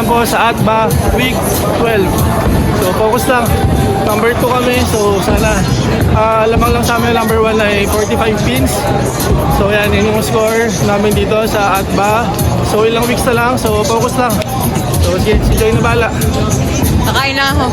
naman po sa ATBA week 12. So focus lang. Number 2 kami. So sana lamang lang sa amin number 1 ay 45 pins. So yan, yun yung score namin dito sa ATBA. So ilang weeks na lang. So focus lang. So sige, si Joy na bala. Nakain na ako.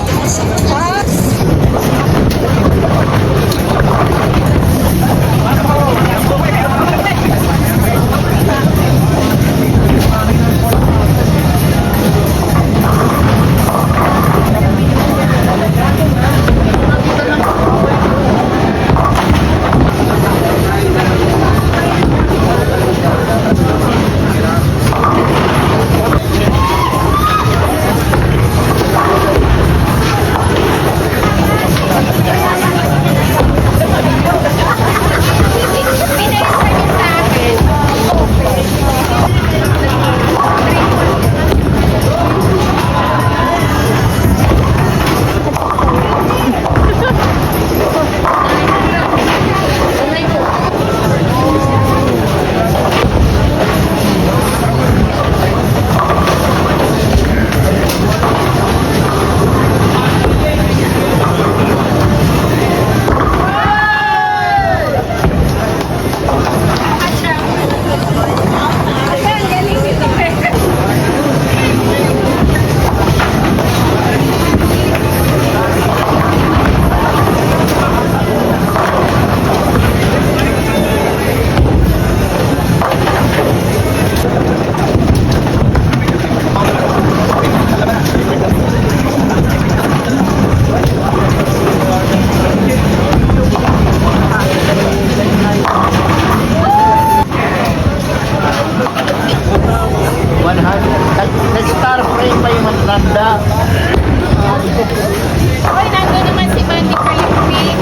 Nag-star frame pa yung matanda. Hoy, nandun naman si Mandy Philippine.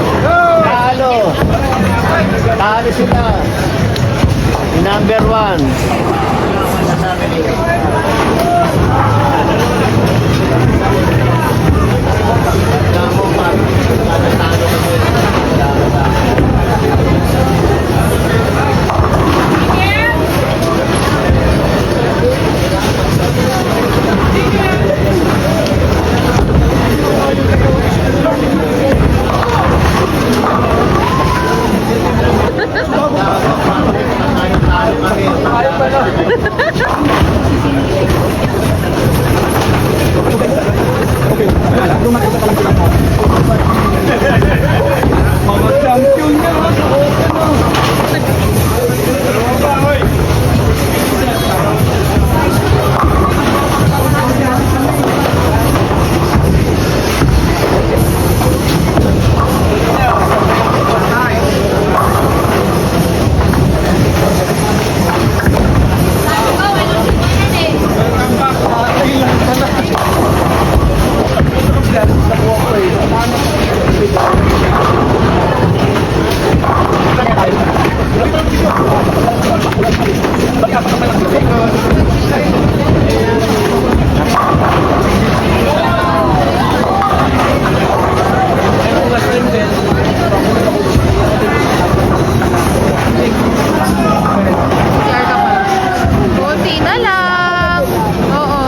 Talo. Talo sila. Yung number 1. Mga champion na. Buti na lang. Oo.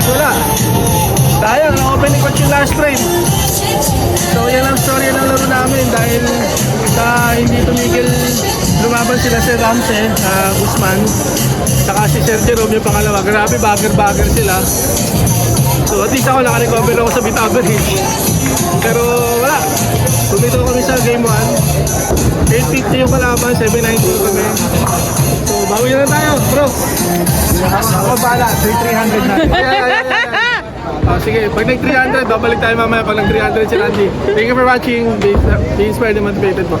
Wala. Sayang, na-open ko yung last frame. So yan ang story ng laro namin dahil sa hindi tumigil lumaban sila si Ramsey, Guzman, saka si Sir Jerome yung pangalawa. Grabe, bagger sila. So at least ako nakarecover ako sa Bitaber. Pero wala. Tumito kami sa game 1. 850 yung kalaban, 790 kami. So bawi na tayo, bro. Ako bala, 300 na. Sige, pag nag-300, babalik tayo mamaya pag nag-300 si Randy. Thank you for watching. Be inspired and motivated po.